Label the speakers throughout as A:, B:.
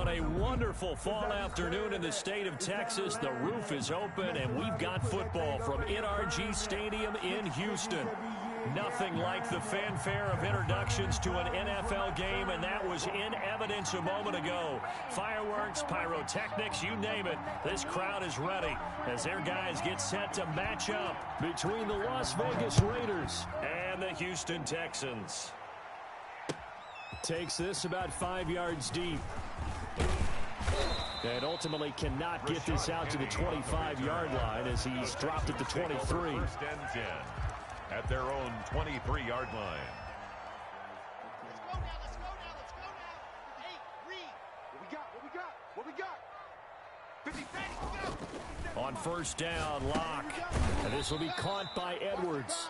A: on a wonderful fall afternoon in the state of Texas. The roof is open, and we've got football from NRG Stadium in Houston. Nothing like the fanfare of introductions to an NFL game, and that was in evidence a moment ago. Fireworks, pyrotechnics, you name it. This crowd is ready as their guys get set to match up between the Las Vegas Raiders and the Houston Texans. Takes this about 5 yards deep. And ultimately cannot get this out to the 25-yard line as he's dropped at the 23.
B: First and 10 at their own 23-yard line.
C: Let's go now. Hey, read. What we got? 50, go.
A: On first down, Locke. And this will be caught by Edwards.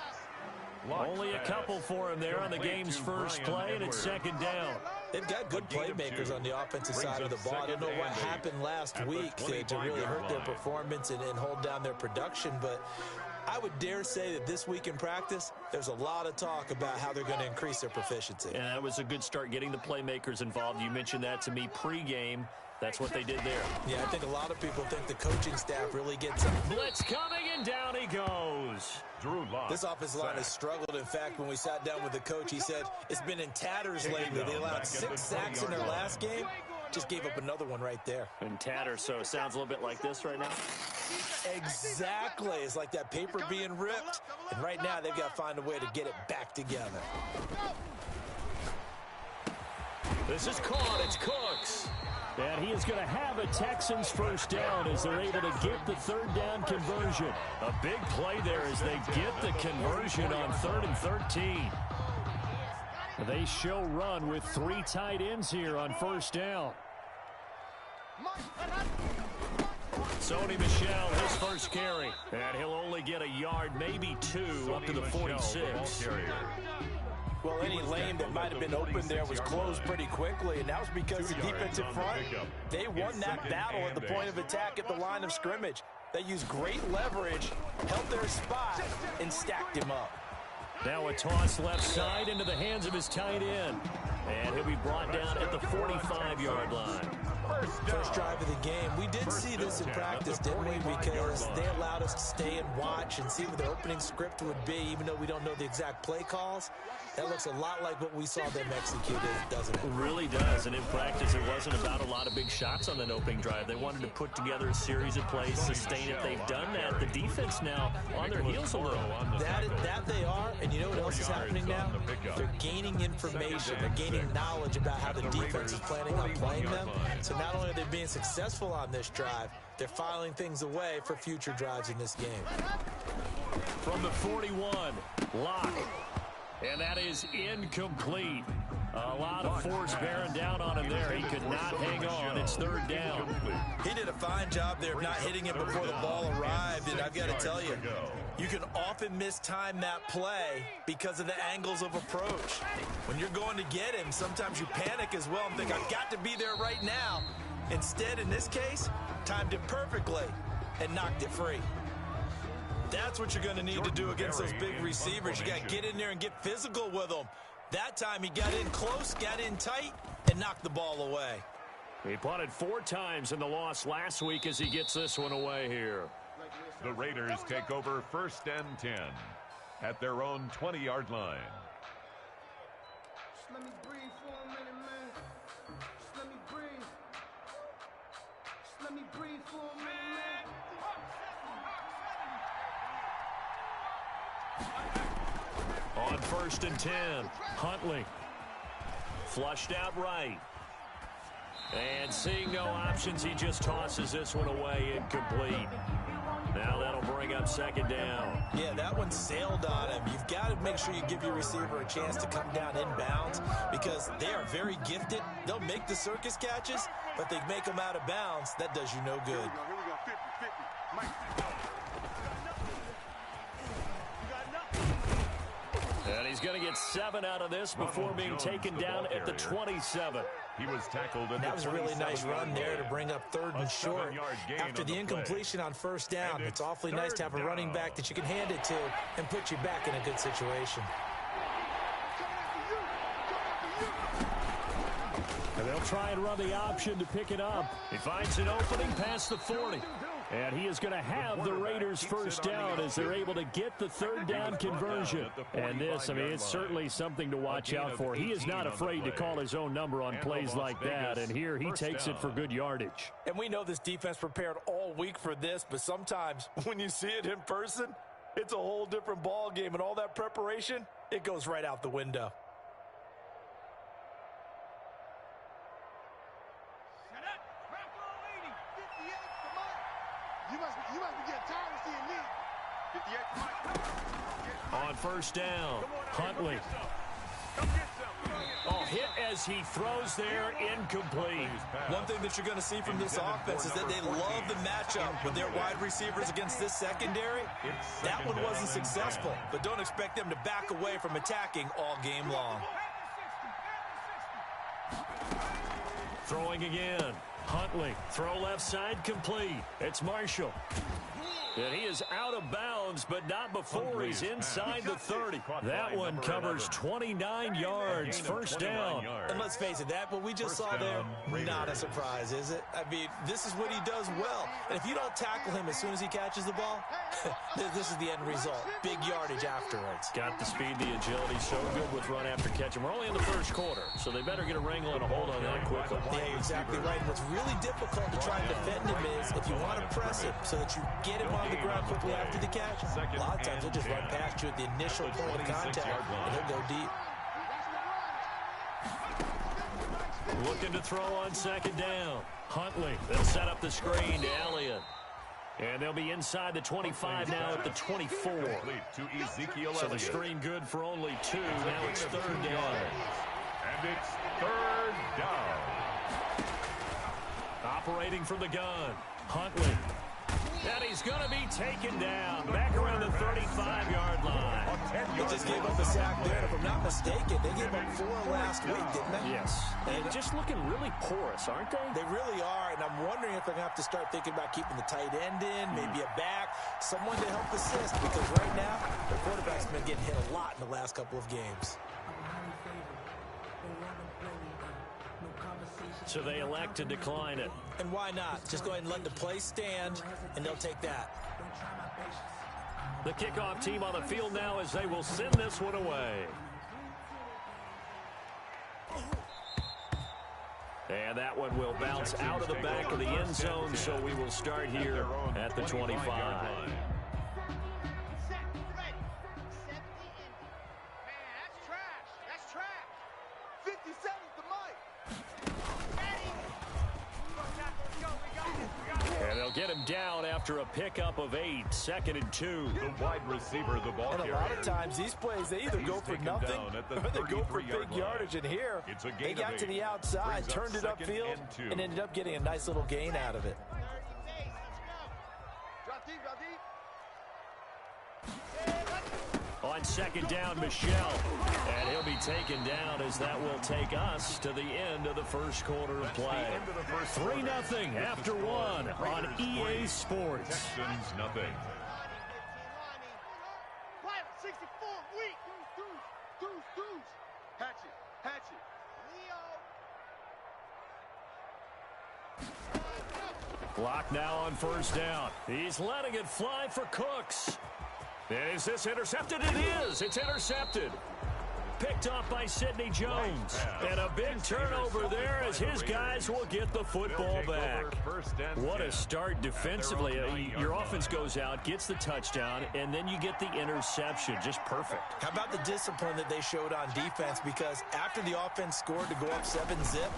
A: Only a couple for him there on the game's first play, and it's second down.
D: They've got good playmakers on the offensive side of the ball. I don't know what happened last week to really hurt their performance and hold down their production, but I would dare say that this week in practice, there's a lot of talk about how they're going to increase their proficiency.
A: And that was a good start getting the playmakers involved. You mentioned that to me pregame. That's what they did there.
D: Yeah, I think a lot of people think the coaching staff really gets it.
A: Blitz coming, and down he goes.
D: This offensive line has struggled. In fact, when we sat down with the coach, he said it's been in tatters lately. They allowed 6 sacks in their last game. Just gave up another one right there.
A: In tatters, so it sounds a little bit like this right now.
D: Exactly. It's like that paper being ripped. And right now, they've got to find a way to get it back together.
A: This is caught. It's Cooks. And he is going to have a Texans first down as they're able to get the third down conversion. A big play there as they get the conversion on 3rd and 13. They show run with 3 tight ends here on first down. Sony Michel, his first carry. And he'll only get a yard, maybe 2, up to the 46.
D: Well, any lane that might have been open there was closed pretty quickly, and that was because the defensive front, they won that battle at the point of attack at the line of scrimmage. They used great leverage, held their spot, and stacked him up.
A: Now a toss left side into the hands of his tight end. And he'll be brought down at the 45-yard line.
D: First drive of the game. We did see this in practice, didn't we? Because they allowed us to stay and watch and see what the opening script would be, even though we don't know the exact play calls. That looks a lot like what we saw them execute, doesn't it?
A: It really does. And in practice, it wasn't about a lot of big shots on that opening drive. They wanted to put together a series of plays, sustain it. They've done that. The defense now on their heels a little.
D: That they are. And you know what else is happening now? They're gaining information. They're gaining knowledge about how the defense is planning on playing them. So not only are they being successful on this drive, they're filing things away for future drives in this game.
A: From the 41, Locke. And that is incomplete. A lot of force bearing down on him there. He could not hang on. It's 3rd down.
D: He did a fine job there of not hitting it before the ball arrived. And I've got to tell you, you can often mistime that play because of the angles of approach. When you're going to get him, sometimes you panic as well and think, I've got to be there right now. Instead, in this case, timed it perfectly and knocked it free. That's what you're going to need to do against those big receivers. You got to get in there and get physical with them. That time he got in close, got in tight, and knocked the ball away.
A: He punted 4 times in the loss last week as he gets this one away here.
B: The Raiders take over 1st and 10 at their own 20-yard line.
E: Just let me breathe for a minute, man. Just let me breathe. Just let me breathe for a minute, man.
A: On 1st and 10, Huntley. Flushed out right. And seeing no options, he just tosses this one away incomplete. Now that'll bring up 2nd down.
D: Yeah, that one sailed on him. You've got to make sure you give your receiver a chance to come down inbounds because they are very gifted. They'll make the circus catches, but they make them out of bounds. That does you no good.
C: Here we go. 50-50. Mike.
A: And he's going to get 7 out of this before being taken down at the 27.
B: He was tackled at
D: that was a really nice run there to bring up 3rd and short. After the incompletion on 1st down, it's awfully nice to have a running back that you can hand it to and put you back in a good situation.
A: And they'll try and run the option to pick it up. He finds an opening past the 40. And he is going to have the Raiders first down as they're able to get the third down conversion. And this, I mean, it's certainly something to watch out for. He is not afraid to call his own number on plays like that. And here he takes it for good yardage.
D: And we know this defense prepared all week for this, but sometimes when you see it in person, it's a whole different ball game. And all that preparation, it goes right out the window.
C: You must be getting tired of seeing me. 58.
A: On first down, Huntley. Oh, hit as he throws there, incomplete.
D: One thing that you're going to see from this offense is that they love the matchup with their wide receivers against this secondary. That one wasn't successful, but don't expect them to back away from attacking all game long.
A: Throwing again. Huntley, throw left side, complete. It's Marshall. And he is out of bounds, but not before he's inside the 30. That one covers 29 yards, first down.
D: And let's face it, what we just saw there, not a surprise, is it? I mean, this is what he does well. And if you don't tackle him as soon as he catches the ball, this is the end result. Big yardage afterwards.
A: Got the speed, the agility, so good with run after catch. And we're only in the first quarter, so they better get a wrangle and a hold on that quickly.
D: Yeah, you're exactly right. And what's really difficult to try and defend him is if you want to press him so that you get him on the ground quickly after the catch, a lot of times he'll just run past you at the initial point of contact, and he'll go deep.
A: Looking to throw on second down. Huntley, they'll set up the screen to Elliott. And they'll be inside the 25 now at the 24. So the screen good for only 2. Now it's third down.
B: And it's third down.
A: Operating from the gun. Huntley. And he's going to be taken down back around the 35-yard line.
D: They just gave up a sack there, and if I'm not mistaken, they gave up 4 last week, didn't they?
A: Yes. And just looking really porous, aren't they?
D: They really are, and I'm wondering if they're going to have to start thinking about keeping the tight end in, maybe a back, someone to help assist, because right now, the quarterback's been getting hit a lot in the last couple of games.
A: So they elect to decline it.
D: And why not? Just go ahead and let the play stand, and they'll take that.
A: The kickoff team on the field now as they will send this one away. And that one will bounce out of the back of the end zone, so we will start here at the 25. And they'll get him down after a pickup of 8, 2nd and 2.
B: The wide receiver, the ball
D: carrier. And a lot of times these plays, they either go for nothing or they go for big yardage. And here, they got to the outside, turned it upfield, and ended up getting a nice little gain out of it.
A: On second down, Michelle. And he'll be taken down as that will take us to the end of the first quarter of play. 3-0 after 1 on EA Sports.
B: Texans nothing.
A: Clock now on first down. He's letting it fly for Cooks. And is this intercepted? It is. It's intercepted. Picked off by Sidney Jones. And a big turnover there as his guys will get the football back. What a start defensively. Your offense goes out, gets the touchdown, and then you get the interception. Just perfect.
D: How about the discipline that they showed on defense? Because after the offense scored to go up 7-zip,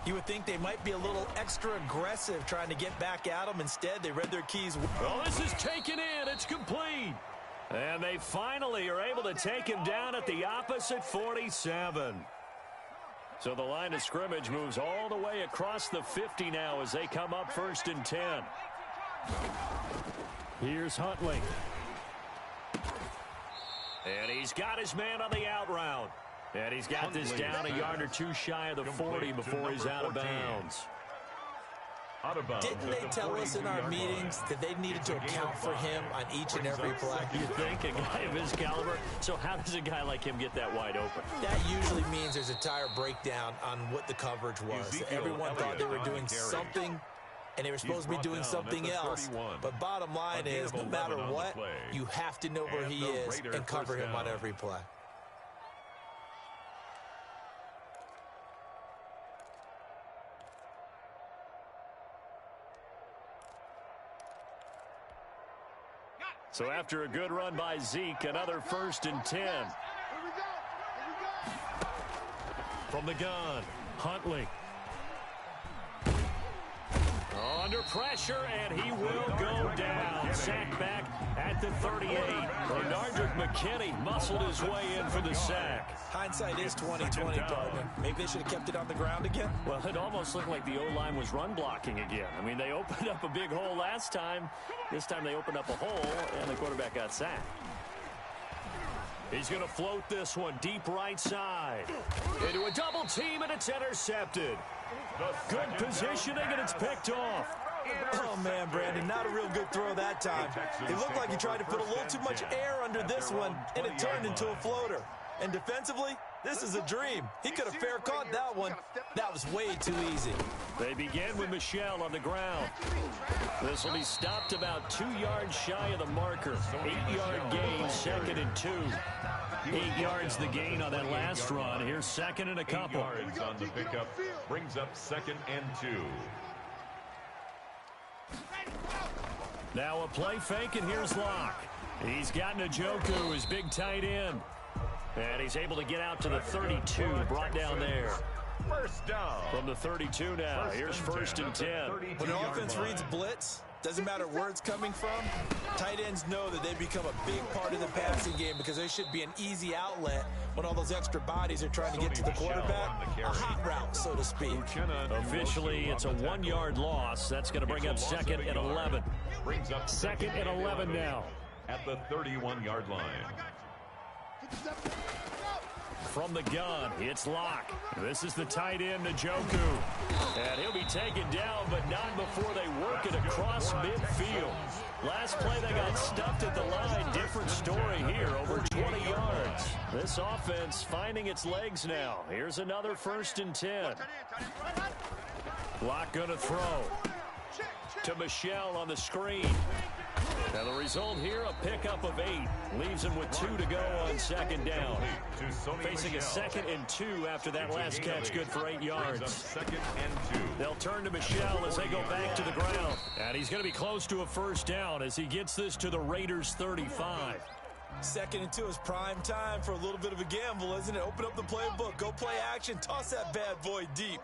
D: you would think they might be a little extra aggressive trying to get back at them. Instead, they read their keys.
A: Well, this is taken in. It's complete. And they finally are able to take him down at the opposite 47. So the line of scrimmage moves all the way across the 50 now as they come up 1st and 10. Here's Huntley. And he's got his man on the out route. And he's got this down a yard or 2 shy of the 40 before he's out of bounds.
D: Didn't they tell us in our meetings that they needed to account for him on each and every play?
A: You think a guy of his caliber? So how does a guy like him get that wide open?
D: That usually means there's a tire breakdown on what the coverage was. Everyone thought they were doing something, and they were supposed to be doing something else. But bottom line is, no matter what, you have to know where he is and cover him on every play.
A: So after a good run by Zeke, another 1st and 10.
C: Here we go. Here we go.
A: From the gun, Huntley. Under pressure, and he will go down. Sack back at the 38. Bernardrick McKinney muscled his way in for the sack.
D: Hindsight is 20/20, partner. Maybe they should have kept it on the ground again.
A: Well, it almost looked like the O-line was run blocking again. I mean, they opened up a big hole last time. This time they opened up a hole, and the quarterback got sacked. He's going to float this one deep right side. Into a double team, and it's intercepted. Good positioning, and it's picked off.
D: Oh, man, Brandon, not a real good throw that time. It looked like he tried to put a little too much air under this one, and it turned into a floater. And defensively, this is a dream. He could have fair caught that one. That was way too easy.
A: They begin with Michel on the ground. This will be stopped about 2 yards shy of the marker. 8-yard gain, 2nd and 2. 8 yards the gain on that last run. Here's 2nd and a couple.
B: 8 yards on the pickup brings up 2nd and 2.
A: Now a play fake, and here's Locke. He's got Njoku, his big tight end. And he's able to get out to the 32, brought down there.
B: First down.
A: From the 32 now, here's 1st and 10.
D: When an offense reads blitz, doesn't matter where it's coming from, tight ends know that they become a big part of the passing game because they should be an easy outlet when all those extra bodies are trying to get to the quarterback. A hot route, so to speak.
A: Officially, it's a 1-yard loss. That's going to bring up 2nd and 11.
B: Brings up
A: 2nd and 11 now.
B: At the 31-yard line.
A: From the gun, it's Locke. This is the tight end, Njoku. And he'll be taken down, but not before they work it across midfield. Last play, they got stuffed at the line. Different story here, over 20 yards. This offense finding its legs now. Here's another 1st and 10. Locke going to throw to Michel on the screen. And the result here, a pickup of 8. Leaves him with 2 to go on 2nd down. Facing a 2nd and 2 after that last catch, good for 8 yards.
B: 2nd and 2.
A: They'll turn to Michel as they go back to the ground. And he's going to be close to a 1st down as he gets this to the Raiders' 35.
D: 2nd and 2 is prime time for a little bit of a gamble, isn't it? Open up the playbook, go play action, toss that bad boy deep.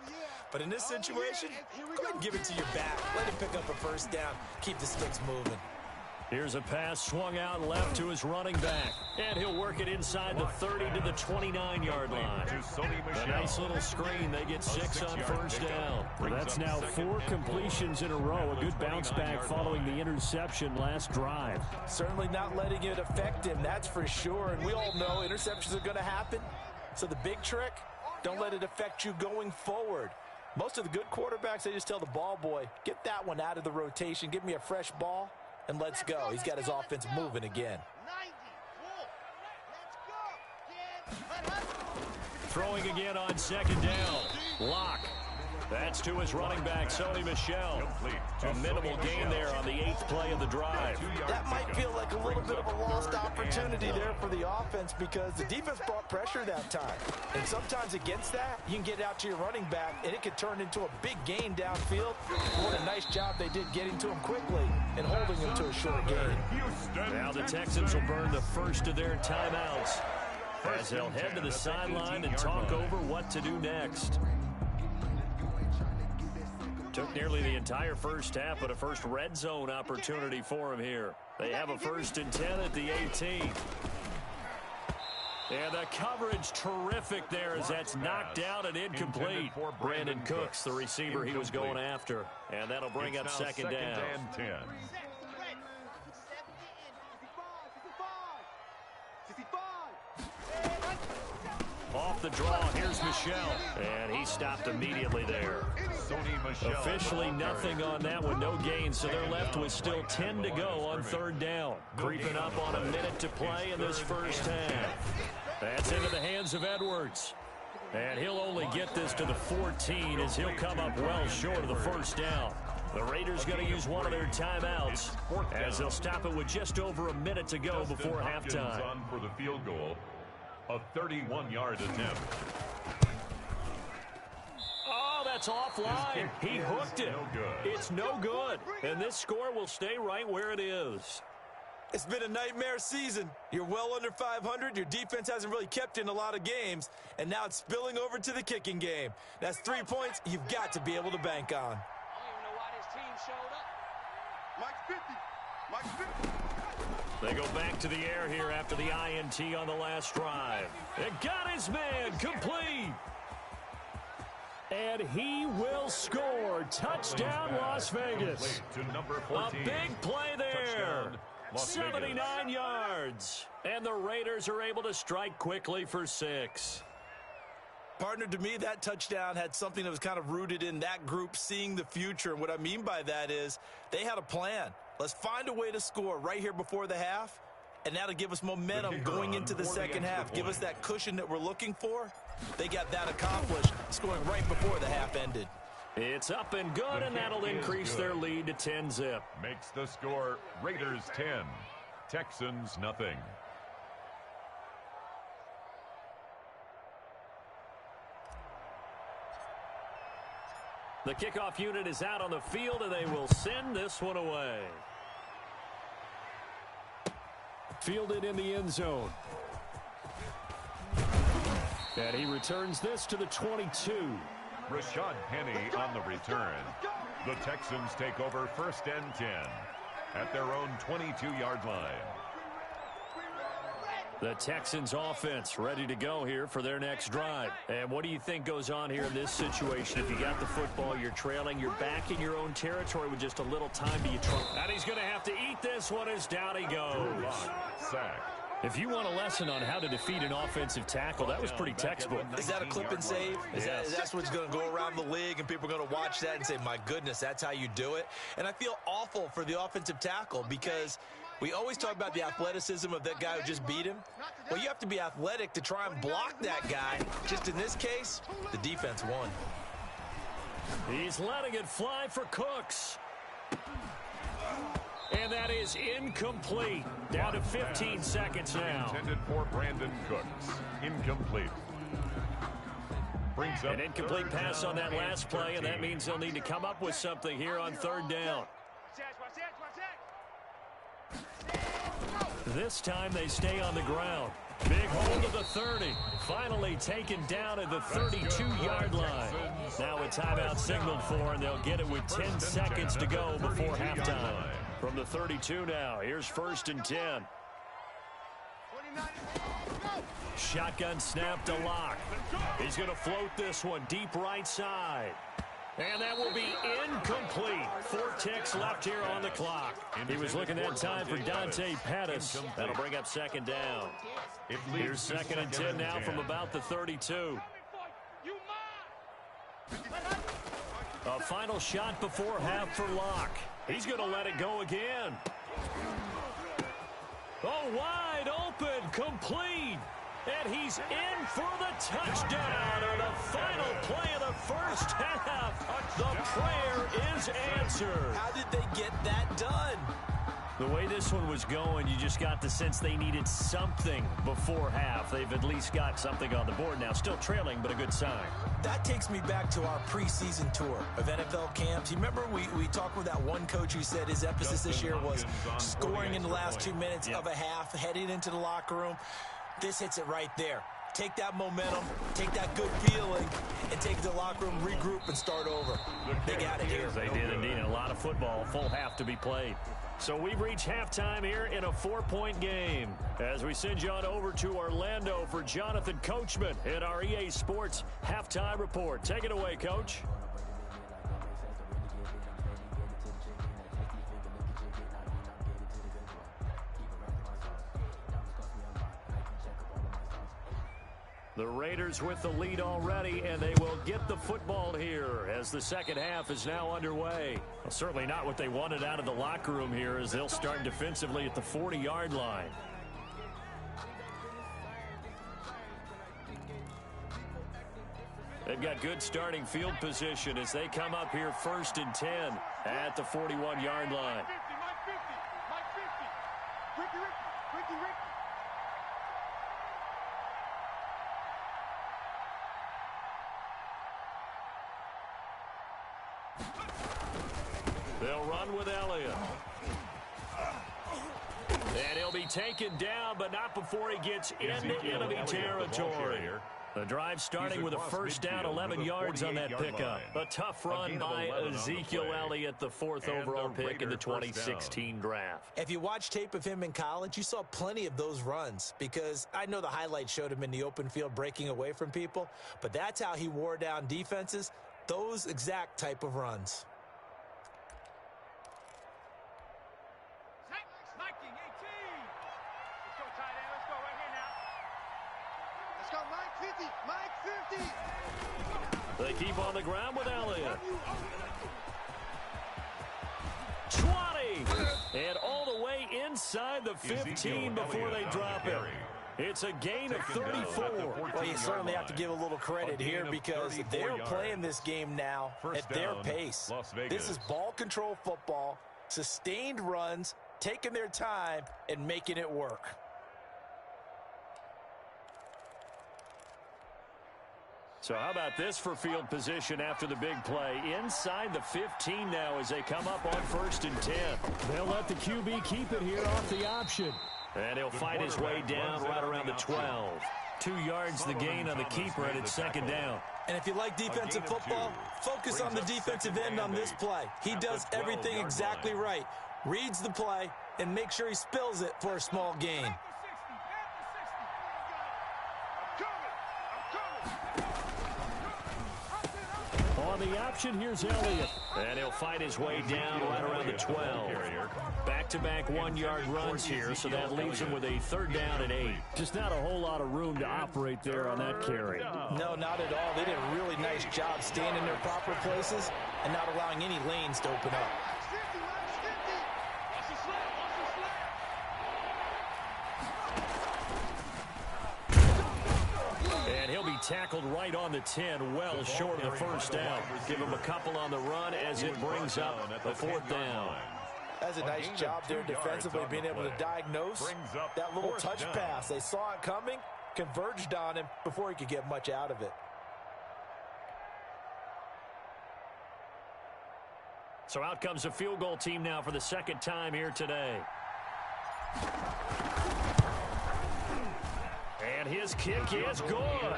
D: But in this situation, go ahead and give it to your back. Let him pick up a 1st down. Keep the sticks moving.
A: Here's a pass swung out left to his running back. And he'll work it inside the 30 to the 29-yard line. A nice little screen. They get 6 on 1st down. That's now 4 completions in a row. A good bounce back following the interception last drive.
D: Certainly not letting it affect him, that's for sure. And we all know interceptions are going to happen. So the big trick, don't let it affect you going forward. Most of the good quarterbacks, they just tell the ball boy, get that one out of the rotation, give me a fresh ball, and let's go. He's got his offense moving again.
A: Throwing again on 2nd down. Locke. That's to his running back, Sony Michel. A minimal gain there on the 8th play of the drive.
D: That might feel like a little bit of a lost opportunity there for the offense because the defense brought pressure that time. And sometimes against that, you can get out to your running back, and it could turn into a big gain downfield. What a nice job they did getting to him quickly and holding him to a short gain.
A: Now the Texans will burn the first of their timeouts as they'll head to the sideline and talk over what to do next. Took nearly the entire first half, but a first red zone opportunity for him here. They have a 1st and 10 at the 18. And the coverage terrific there as that's knocked out and incomplete. Brandon Cooks, the receiver he was going after. And that'll bring up 2nd down.
B: And 10.
A: Off the draw, here's Michel. And he stopped immediately there. Officially nothing on that one, no gain, so they're left with still 10 to go on third down. Creeping up on a minute to play in this first half. That's into the hands of Edwards. And he'll only get this to the 14 as he'll come up well short of the first down. The Raiders going to use one of their timeouts as they'll stop it with just over a minute to go before halftime.
B: On for the field goal, a 31-yard attempt.
A: Oh, that's offline. He hooked it. It's no good. And this score will stay right where it is.
D: It's been a nightmare season. You're well under 500. Your defense hasn't really kept in a lot of games. And now it's spilling over to the kicking game. That's 3 points you've got to be able to bank on.
E: I don't even know why this team showed up. Mike's 50.
A: They go back to the air here after the INT on the last drive. It got his man complete. And he will score. Touchdown, Las Vegas. A big play there. 79 yards. And the Raiders are able to strike quickly for 6.
D: Partner, to me, that touchdown had something that was kind of rooted in that group seeing the future. And what I mean by that is they had a plan. Let's find a way to score right here before the half. And that'll give us momentum going into the second half. Give us that cushion that we're looking for. They got that accomplished, scoring right before the half ended.
A: It's up and good, and that'll increase their lead to 10-zip.
B: Makes the score Raiders 10, Texans nothing.
A: The kickoff unit is out on the field, and they will send this one away. Fielded in the end zone. And he returns this to the 22.
B: Rashad Penny on the return. The Texans take over first and 10 at their own 22-yard line.
A: The Texans offense ready to go here for their next drive. And what do you think goes on here in this situation? If you got the football, you're trailing, you're back in your own territory with just a little time to you try. And he's going to have to eat this one as down he goes.
B: Sack.
A: If you want a lesson on how to defeat an offensive tackle, that was pretty textbook.
D: Is that a clip and save? That's what's going to go around the league, and people are going to watch that and say, my goodness, that's how you do it? And I feel awful for the offensive tackle because we always talk about the athleticism of that guy who just beat him. Well, you have to be athletic to try and block that guy. Just in this case, the defense won.
A: He's letting it fly for Cooks. And that is incomplete. Down to 15 seconds now.
B: Intended for Brandon Cooks. Incomplete. Brings up
A: an incomplete pass on that last play, and that means they'll need to come up with something here on third down. This time they stay on the ground. Big hold of the 30. Finally taken down at the 32-yard line. Now a timeout signaled for, and they'll get it with 10 seconds to go before halftime. From the 32 now, here's first and 10. Shotgun snap to Locke. He's going to float this one deep right side. And that will be incomplete. 4 ticks left here on the clock. He was looking that time for Dante Pettis. That'll bring up second down. Here's second and 10 now from about the 32. A final shot before half for Locke. He's going to let it go again. Oh, wide open, complete. And he's in for the touchdown on the final play of the first half. The prayer is answered.
D: How did they get that done?
A: The way this one was going, you just got the sense they needed something before half. They've at least got something on the board now. Still trailing, but a good sign.
D: That takes me back to our preseason tour of NFL camps. You remember we talked with that one coach who said his emphasis this year was scoring in the last 2 minutes of a half, heading into the locker room. This hits it right there. Take that momentum, take that good feeling, and take it to the locker room, regroup, and start over. They got it here.
A: They did indeed. A lot of football, full half to be played. So we've reached halftime here in a 4-point game. As we send you on over to Orlando for Jonathan Coachman in our EA Sports Halftime Report. Take it away, Coach. The Raiders with the lead already, and they will get the football here as the second half is now underway. Well, certainly not what they wanted out of the locker room here as they'll start defensively at the 40-yard line. They've got good starting field position as they come up here 1st and 10 at the 41-yard line. They'll run with Elliott. And he'll be taken down, but not before he gets into enemy territory. The drive starting with a first down, 11 yards on that pickup. A tough run by Ezekiel Elliott, the 4th overall pick in the 2016 draft.
D: If you watch tape of him in college, you saw plenty of those runs because I know the highlights showed him in the open field breaking away from people, but that's how he wore down defenses, those exact type of runs.
A: They keep on the ground with Elliott. 20! And all the way inside the 15 before they drop it. It's a gain of 34.
D: Well, you certainly have to give a little credit here because they're playing this game now at their pace. This is ball control football, sustained runs, taking their time, and making it work.
A: So how about this for field position after the big play? Inside the 15 now as they come up on 1st and 10.
F: They'll let the QB keep it here off the option.
A: And he'll fight his way down right around the 12. 2 yards the gain on the keeper, and it's 2nd down.
D: And if you like defensive football, focus on the defensive end on this play. He does everything exactly right. Reads the play and makes sure he spills it for a small gain.
F: On the option, here's Elliott.
A: And he'll fight his way down right around the 12. Back-to-back 1-yard runs here, so that leaves him with a 3rd down and 8.
F: Just not a whole lot of room to operate there on that carry.
D: No, not at all. They did a really nice job staying in their proper places and not allowing any lanes to open up.
A: And he'll be tackled right on the 10, well short of the 1st down. Give him a couple on the run as it brings up the 4th down.
D: That's a nice job there defensively, being able to diagnose that little touch pass. They saw it coming, converged on him before he could get much out of it.
A: So out comes the field goal team now for the 2nd time here today. And his kick is good.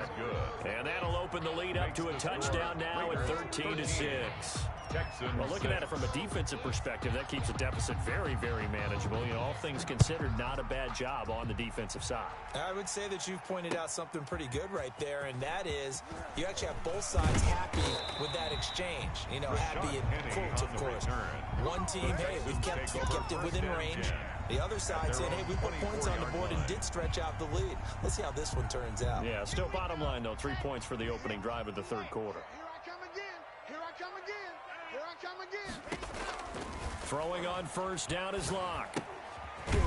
A: And that'll open the lead up to a touchdown now at 13-6. Well, looking at it from a defensive perspective, that keeps the deficit very, very manageable. You know, all things considered, not a bad job on the defensive side.
D: I would say that you've pointed out something pretty good right there, and that is you actually have both sides happy with that exchange. You know, happy in quotes, of course. One team, hey, we've kept it within range. The other side saying, hey, we put points on the board and did stretch out the lead. Let's see how this one turns out.
A: Yeah, still bottom line, though, 3 points for the opening drive of the 3rd quarter.
C: Here I come again. Here I come again.
A: Throwing on 1st down is Locke.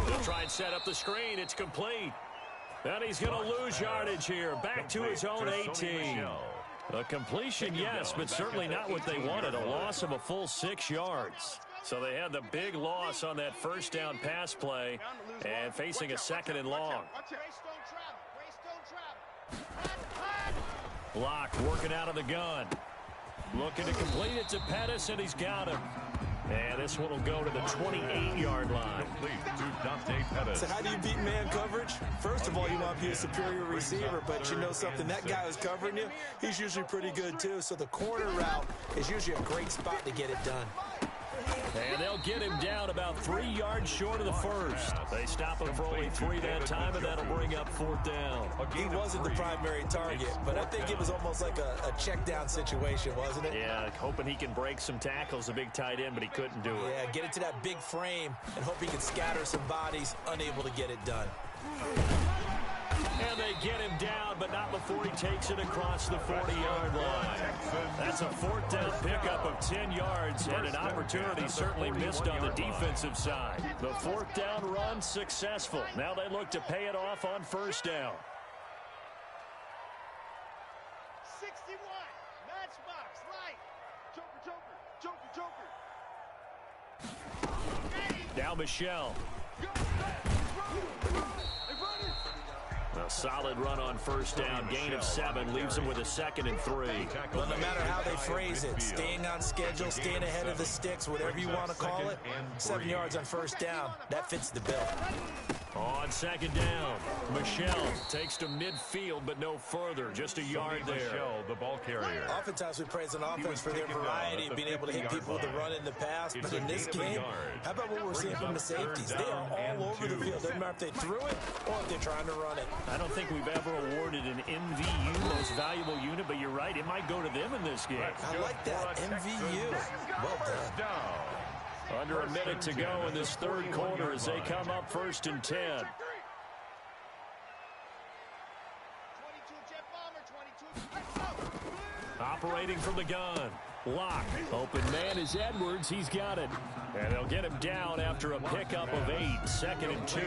A: He'll try and set up the screen. It's complete. And he's going to lose yardage here. Back to his own 18. A completion, yes, but certainly not what they wanted. A loss of a full 6 yards. So they had the big loss on that 1st down pass play and facing a 2nd and long. Locke working out of the gun. Looking to complete it to Pettis, and he's got him. And this one will go to the 28-yard line.
D: So how do you beat man coverage? First of all, you want to be a superior receiver, but you know something, that guy who's covering you, he's usually pretty good too. So the corner route is usually a great spot to get it done.
A: And they'll get him down about 3 yards short of the 1st. They stop him for only 3 that time, and that'll bring up 4th down.
D: He wasn't the primary target, but I think it was almost like a check down situation, wasn't it?
A: Yeah, hoping he can break some tackles, a big tight end, but he couldn't do it.
D: Yeah, get it to that big frame and hope he can scatter some bodies, unable to get it done.
A: And they get him down, but not before he takes it across the 40-yard line. That's a fourth down pickup of 10 yards, and an opportunity certainly missed on the defensive side. The fourth down run successful. Now they look to pay it off on first down.
C: 61, matchbox, light. Joker.
A: Now Michelle. A solid run on first down. Gain of 7 leaves him with a 2nd and 3.
D: Well, no matter how they phrase it, staying on schedule, staying ahead of the sticks, whatever you want to call it, 7 yards on first down, that fits the bill.
A: On second down, Michelle takes to midfield, but no further. Just a yard there.
B: Michelle, the ball carrier.
D: Oftentimes we praise an offense for their variety of being able to hit people with the run in the pass. But in this game, how about what we're seeing from the safeties? They are all over the field. Doesn't matter if they threw it or if they're trying to run it.
A: I don't think we've ever awarded an MVU, most valuable unit, but you're right. It might go to them in this game.
D: I like that, MVU. Well done.
A: Under a minute to go in this third quarter as they come up 1st and 10.
C: 22 jet bomber, 22. Let's go.
A: Operating from the gun. Lock.
F: Open man is Edwards. He's got it.
A: And they'll get him down after a pickup of 8. 2nd and 2.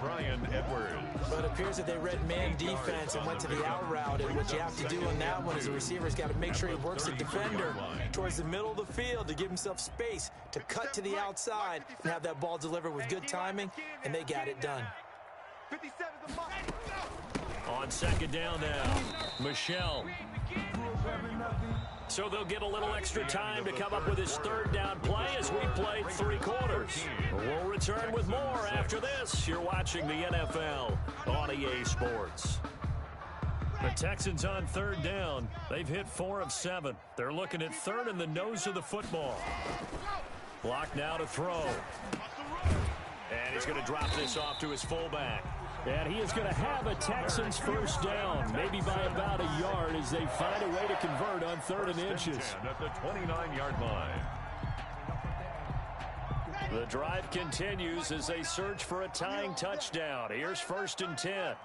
B: Brian Edwards.
D: But it appears that they read man defense and went to the out route. And what you have to do on that one is the receiver's got to make sure he works the defender towards the middle of the field to give himself space to cut to the outside and have that ball delivered with good timing, and they got it done.
C: 57's the mark.
A: On second down now, Michelle. So they'll get a little extra time to come up with his third down play as we played 3 quarters. We'll return with more after this. You're watching the NFL on EA Sports. The Texans on third down. They've hit 4 of 7. They're looking at third in the nose of the football. Block now to throw. And he's going to drop this off to his fullback.
F: And he is going to have a Texans first down, maybe by about a yard as they find a way to convert on 3rd and inches.
B: At the 29-yard line.
A: The drive continues as they search for a tying touchdown. Here's 1st and 10.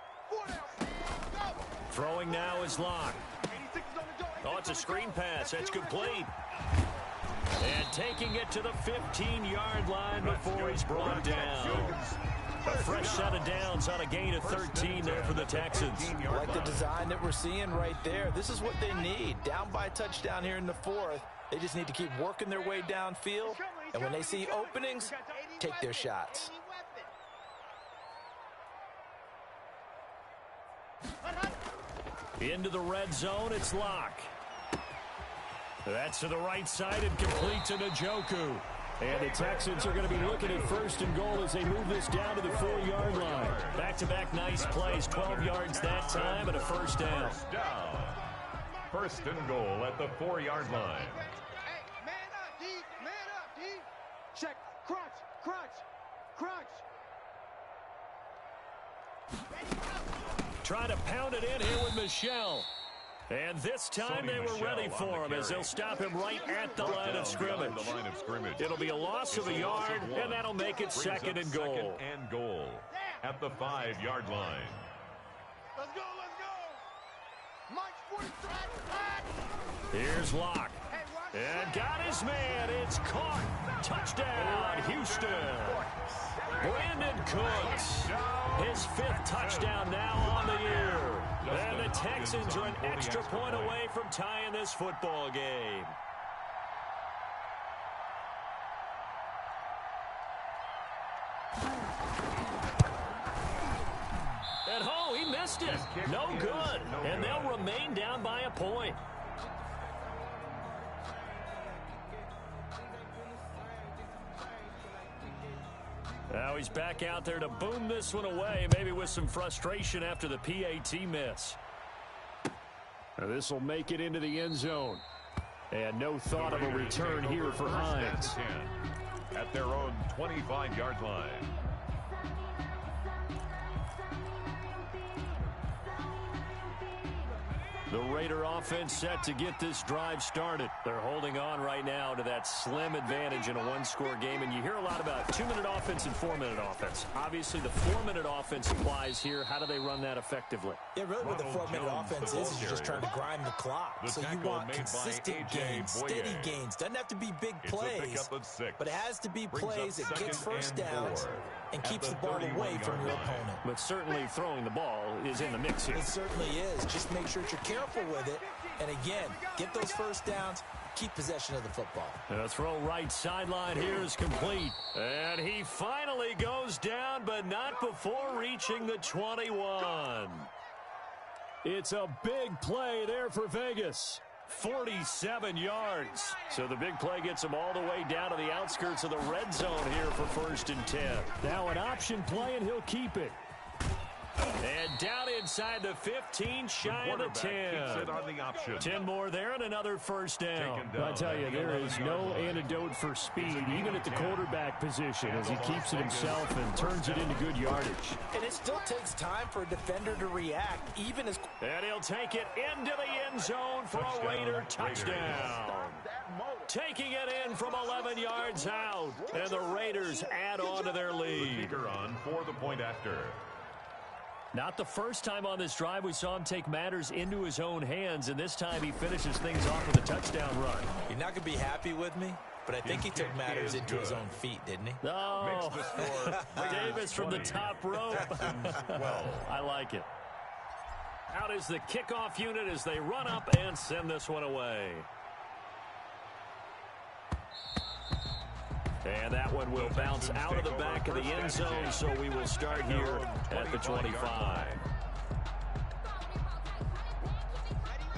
A: Throwing now is Locke. Oh, it's a screen pass. That's complete. And taking it to the 15-yard line before he's brought down. A fresh set of downs on a gain of 13 there for the Texans.
D: I like the design that we're seeing right there. This is what they need. Down by a touchdown here in the 4th. They just need to keep working their way downfield. And when they see openings, take their shots.
A: Into the red zone, it's Locke. That's to the right side and complete to Njoku.
F: And the Texans are going to be looking at 1st and goal as they move this down to the 4-yard line.
A: Back-to-back nice plays, 12 yards that time and a first down.
B: First down. 1st and goal at the 4-yard line.
C: Hey, man up, D. Man up, D. Check. Crunch.
A: Trying to pound it in here with Michelle. And this time they were ready for him as they'll stop him right at the line of scrimmage. It'll be a loss of a yard, and that'll make it 2nd and goal.
B: 2nd and goal at the 5-yard line.
C: Let's go. March 43.
A: Here's Locke. And got his man. It's caught. Touchdown, Houston. Brandon Cooks. His 5th touchdown now on the year. And the Texans are an extra point away from tying this football game. At home, he missed it. No good. And they'll remain down by a point. Now he's back out there to boom this one away, maybe with some frustration after the PAT miss.
F: Now this will make it into the end zone. And no thought of a return here for Hines.
B: At their own 25-yard line.
A: The Raider offense set to get this drive started. They're holding on right now to that slim advantage in a one-score game, and you hear a lot about 2-minute offense and 4-minute offense. Obviously, the 4-minute offense applies here. How do they run that effectively?
D: Yeah, really what the 4-minute offense is you're just trying to grind the clock. So you want consistent gains, steady gains. Doesn't have to be big plays, but it has to be plays that gets first downs and keeps the ball away from your opponent.
A: But certainly throwing the ball is in the mix here.
D: It certainly is. Just make sure that you're careful with it. And again, get those first downs, keep possession of the football.
A: The throw right sideline here is complete. And he finally goes down, but not before reaching the 21.
F: It's a big play there for Vegas.
A: 47 yards. So the big play gets him all the way down to the outskirts of the red zone here for 1st and 10.
F: Now an option play, and he'll keep it.
A: And down inside the 15, shy of the 10.
B: It on the option.
A: 10 more there and another first down.
F: I tell you, there is no antidote for speed, even at the quarterback position, as he keeps it himself and turns it into good yardage.
D: And it still takes time for a defender to react, even as...
A: And he'll take it into the end zone for a Raider touchdown. Taking it in from 11 yards out. And the Raiders add on to their lead.
B: Kicker on for the point after.
A: Not the first time on this drive we saw him take matters into his own hands, and this time he finishes things off with a touchdown run.
D: You're not going to be happy with me, but I think he took matters into his own feet, didn't he?
A: Oh, Davis from the top rope. I like it. Out is the kickoff unit as they run up and send this one away. And that one will bounce out of the back of the end zone, so we will start here at the 25.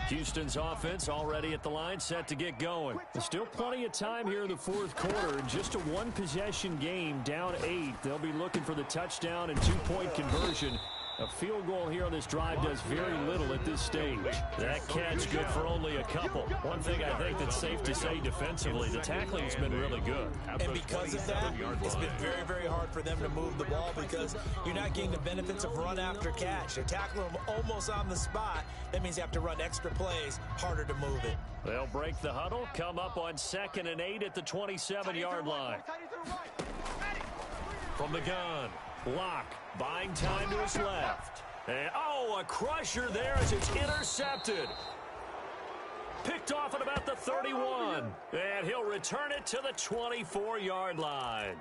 A: Houston's offense already at the line, set to get going.
F: There's still plenty of time here in the fourth quarter. Just a one-possession game, down 8. They'll be looking for the touchdown and two-point conversion. A field goal here on this drive does very little at this stage.
A: That catch good for only a couple. One thing I think that's safe to say defensively, the tackling's been really good.
D: And because of that, it's been very, very hard for them to move the ball because you're not getting the benefits of run after catch. They're tackling them almost on the spot. That means you have to run extra plays, harder to move it.
A: They'll break the huddle, come up on 2nd and 8 at the 27-yard line. From the gun. Block, buying time to his left. And, a crusher there as it's intercepted. Picked off at about the 31. And he'll return it to the 24-yard line.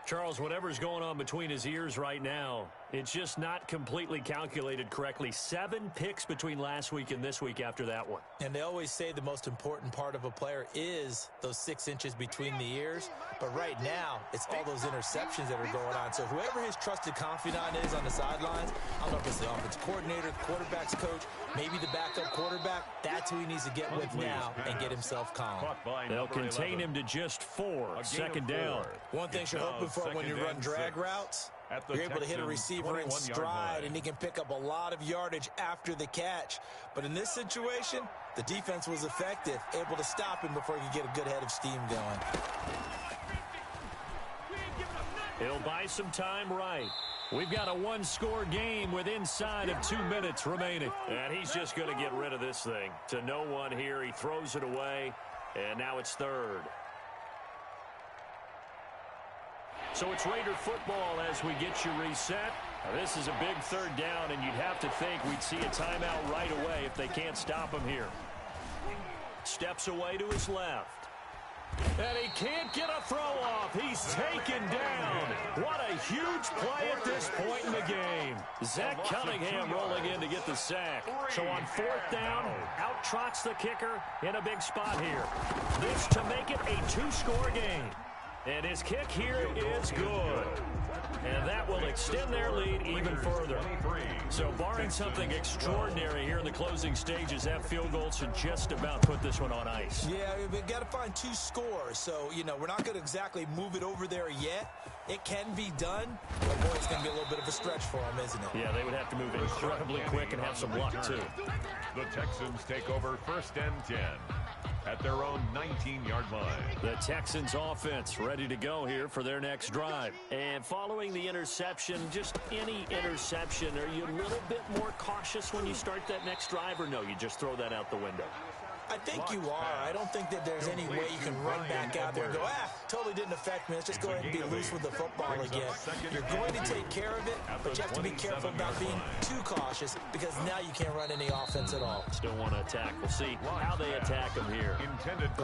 A: Charles, whatever's going on between his ears right now, it's just not completely calculated correctly. 7 picks between last week and this week after that one.
D: And they always say the most important part of a player is those 6 inches between the ears. But right now, it's all those interceptions that are going on. So whoever his trusted confidant is on the sidelines, I don't know if it's the offense coordinator, the quarterback's coach, maybe the backup quarterback, that's who he needs to get with now and get himself calm.
A: They'll contain him to just 4. 2nd down.
D: One thing you're hoping for when you run drag routes, you're able to hit a receiver in stride, and he can pick up a lot of yardage after the catch. But in this situation, the defense was effective, able to stop him before he could get a good head of steam going.
A: He'll buy some time right. We've got a one-score game with inside of 2 minutes remaining. And he's just going to get rid of this thing. To no one here, he throws it away, and now it's 3rd. So it's Raider football as we get you reset. Now this is a big 3rd down, and you'd have to think we'd see a timeout right away if they can't stop him here. Steps away to his left. And he can't get a throw off. He's taken down. What a huge play at this point in the game. Zach Cunningham rolling in to get the sack. So on 4th down, out trots the kicker in a big spot here. This to make it a 2-score game. And his kick here is good. And that will extend their lead even further. So barring something extraordinary here in the closing stages, that field goal should just about put this one on ice.
D: Yeah, we've got to find 2 scores. So, we're not going to exactly move it over there yet. It can be done, but boy, it's going to be a little bit of a stretch for them, isn't it?
A: Yeah, they would have to move incredibly quick and have some luck, too.
B: The Texans take over 1st and 10 at their own 19-yard line.
A: The Texans offense ready to go here for their next drive. And following the interception, just any interception, are you a little bit more cautious when you start that next drive, or no, you just throw that out the window?
D: I think you are. I don't think that there's any way you can run back out there and go, totally didn't affect me. Let's just go ahead and be loose with the football again. You're going to take care of it, but you have to be careful about being too cautious because now you can't run any offense at all.
A: Still want to attack. We'll see how they attack him here.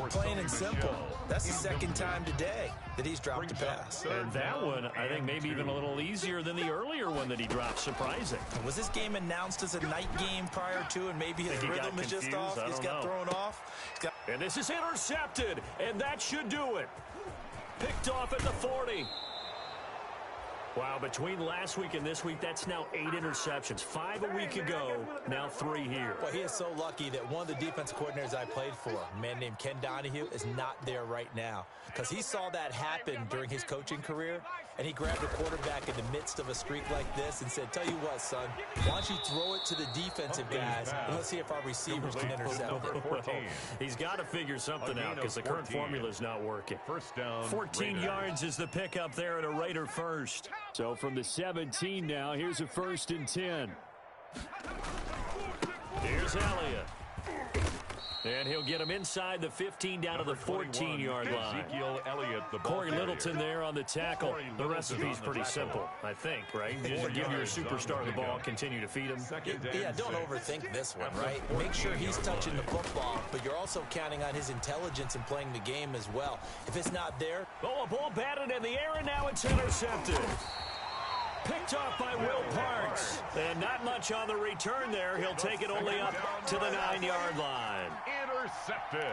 D: Plain and simple. That's the second time today that he's dropped a pass.
A: And that one, I think, maybe even a little easier than the earlier one that he dropped. Surprising.
D: Was this game announced as a night game prior to, and maybe his rhythm is just off? He's got thrown off.
A: And this is intercepted, and that should do it. Picked off at the 40. Wow, between last week and this week, that's now 8 interceptions. 5 a week ago, now 3 here.
D: Well, he is so lucky that one of the defense coordinators I played for, a man named Ken Donahue, is not there right now. Because he saw that happen during his coaching career, and he grabbed a quarterback in the midst of a streak like this and said, tell you what, son, why don't you throw it to the defensive guys, and let's see if our receivers can intercept it.
A: He's got to figure something out because the current formula is not working.
B: First down,
A: 14 yards is the pickup there at a Raider first. So from the 17 now, here's a 1st and 10. Here's Elliott. And he'll get him inside the 15 down to the 14-yard line.
B: Ezekiel Elliott, the
A: Corey Littleton there on the tackle. The recipe's pretty simple, I think, right? You just give your superstar the ball, continue to feed him.
D: Yeah, don't overthink this one, right? Make sure he's touching the football, but you're also counting on his intelligence in playing the game as well. If it's not there...
A: Oh, a ball batted in the air, and now it's intercepted. Picked off by Will Parks. And not much on the return there. He'll take it only up to the 9-yard line.
B: Intercepted.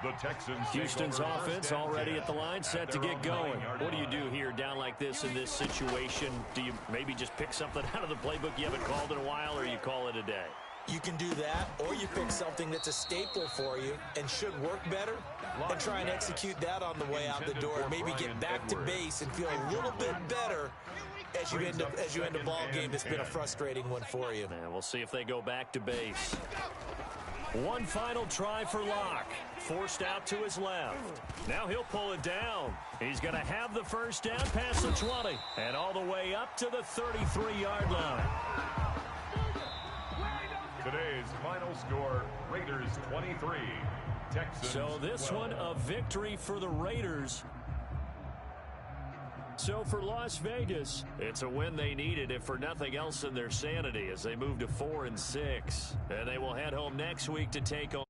B: The Texans.
A: Houston's offense already at the line, set to get going. What do you do here down like this in this situation? Do you maybe just pick something out of the playbook you haven't called in a while, or you call it a day?
D: You can do that, or you pick something that's a staple for you and should work better and try and execute that on the way out the door and maybe get back to base and feel a little bit better as you end a ball game that's been a frustrating one for you.
A: And we'll see if they go back to base. One final try for Locke. Forced out to his left. Now he'll pull it down. He's going to have the first down past the 20 and all the way up to the 33-yard line.
B: Today's final score, Raiders 23, Texans
A: So this
B: 12.
A: one a victory for the Raiders. So for Las Vegas, it's a win they needed, if for nothing else in their sanity, as they move to 4-6. And they will head home next week to take on